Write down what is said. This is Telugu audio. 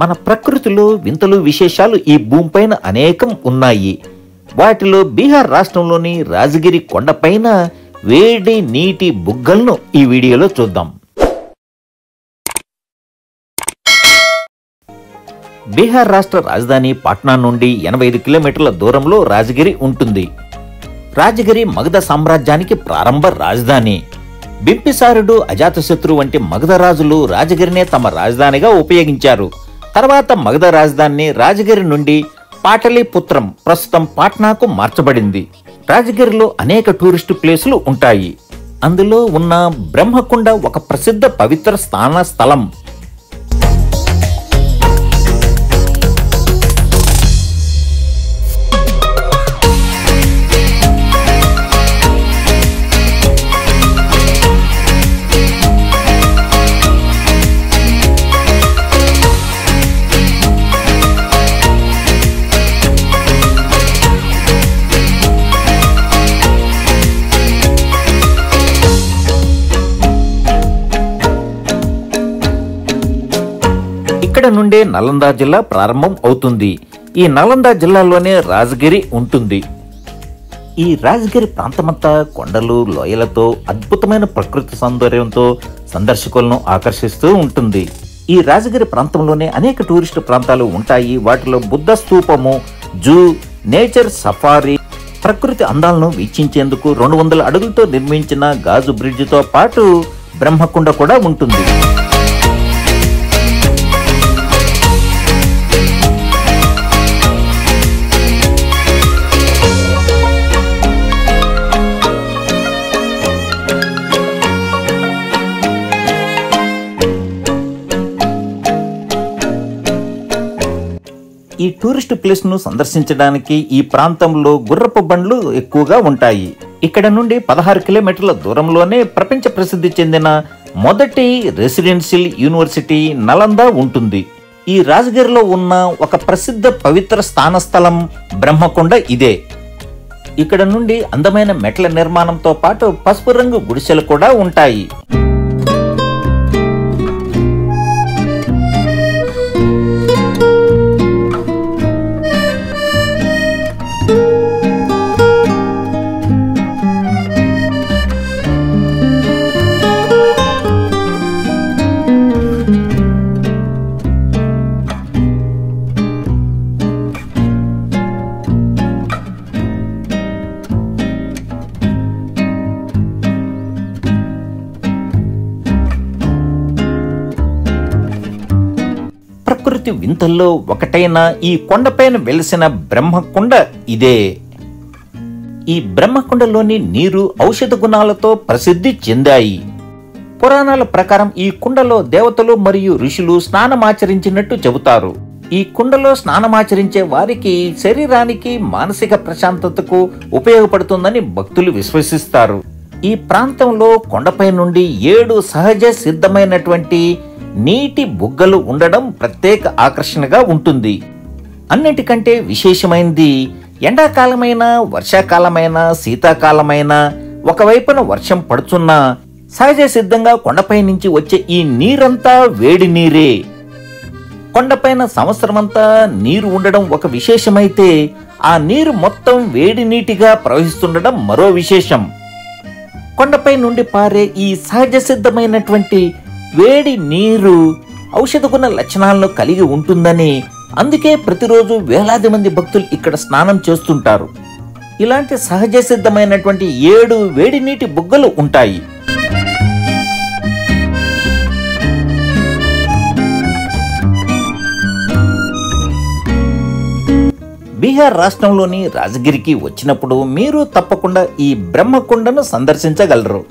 మన ప్రకృతిలో వింతలు విశేషాలు ఈ భూమిపైన అనేకం ఉన్నాయి. వాటిలో బీహార్ రాష్ట్రంలోని రాజగిరి కొండపైన వేడి నీటి బుగ్గలను ఈ వీడియోలో చూద్దాం. బీహార్ రాష్ట్ర రాజధాని పాట్నా నుండి 85 కిలోమీటర్ల దూరంలో రాజగిరి ఉంటుంది. రాజగిరి మగధ సామ్రాజ్యానికి ప్రారంభ రాజధాని. బింబిసారుడు, అజాతశత్రు వంటి మగధ రాజులు రాజగిరినే తమ రాజధానిగా ఉపయోగించారు. తర్వాత మగధ రాజధాని రాజగిరి నుండి పాటలీపుత్రం, ప్రస్తుతం పాట్నాకు మార్చబడింది. రాజగిరిలో అనేక టూరిస్టు ప్లేసులు ఉంటాయి. అందులో ఉన్న బ్రహ్మకుండ ఒక ప్రసిద్ధ పవిత్ర స్నాన స్థలం. ఇక్కడ నుండే నలంద జిల్లా ప్రారంభం అవుతుంది. ఈ నలంద జిల్లాలోనే రాజగిరి ఉంటుంది. ఈ రాజగిరి ప్రాంతమంతా కొండలు, లోయలతో, అద్భుతమైన ప్రకృతి సౌందర్యంతో సందర్శకులను ఆకర్షిస్తూ ఉంటుంది. ఈ రాజగిరి ప్రాంతంలోనే అనేక టూరిస్టు ప్రాంతాలు ఉంటాయి. వాటిలో బుద్ధ స్తూపము, జూ, నేచర్ సఫారీ, ప్రకృతి అందాలను వీక్షించేందుకు 200 అడుగులతో నిర్మించిన గాజు బ్రిడ్జితో పాటు బ్రహ్మకుండ కూడా ఉంటుంది. ఈ టూరిస్ట్ ప్లేస్ ను సందర్శించడానికి ఈ ప్రాంతంలో గుర్రపు బండ్లు ఎక్కువగా ఉంటాయి. ఇక్కడ నుండి 16 కిలోమీటర్ల దూరంలోనే ప్రపంచ ప్రసిద్ధి చెందిన మొదటి రెసిడెన్షియల్ యూనివర్సిటీ నలంద ఉంటుంది. ఈ రాజగిరిలో ఉన్న ఒక ప్రసిద్ధ పవిత్ర స్థాన స్థలం బ్రహ్మకుండ ఇదే. ఇక్కడ నుండి అందమైన మెట్ల నిర్మాణంతో పాటు పసుపు రంగు గుడిసెలు కూడా ఉంటాయి. ప్రకృతి వింతల్లో ఒకటైన ఈ కొండపైన వెలిసిన బ్రహ్మకుండ ఇదే. ఈ బ్రహ్మకుండలోని నీరు ఔషధ గుణాలతో ప్రసిద్ధి చెందాయి. పురాణాల ప్రకారం ఈ కుండలో దేవతలు మరియు ఋషులు స్నానమాచరించినట్టు చెబుతారు. ఈ కుండలో స్నానమాచరించే వారికి శరీరానికి మానసిక ప్రశాంతతకు ఉపయోగపడుతుందని భక్తులు విశ్వసిస్తారు. ఈ ప్రాంతంలో కొండపై నుండి 7 సహజ సిద్ధమైనటువంటి నీటి బుగ్గలు ఉండడం ప్రత్యేక ఆకర్షణగా ఉంటుంది. అన్నిటికంటే విశేషమైనది ఎండాకాలమైన, వర్షాకాలమైన, శీతాకాలమైన ఒకవైపున వర్షం పడుతున్నా సహజ సిద్ధంగా కొండపై నుంచి వచ్చే ఈ నీరంతా వేడి నీరే. కొండపైన సంవత్సరమంతా నీరు ఉండడం ఒక విశేషమైతే ఆ నీరు మొత్తం వేడి నీటిగా ప్రవహిస్తుండడం మరో విశేషం. కొండపై నుండి పారే ఈ సహజ సిద్ధమైనటువంటి వేడి నీరు ఔషధ గుణ లక్షణాలను కలిగి ఉంటుందని, అందుకే ప్రతిరోజు వేలాది మంది భక్తులు ఇక్కడ స్నానం చేస్తుంటారు. ఇలాంటి సహజ సిద్ధమైనటువంటి 7 వేడి నీటి బుగ్గలు ఉంటాయి. బీహార్ రాష్ట్రంలోని రాజగిరికి వచ్చినప్పుడు మీరు తప్పకుండా ఈ బ్రహ్మకుండను సందర్శించగలరు.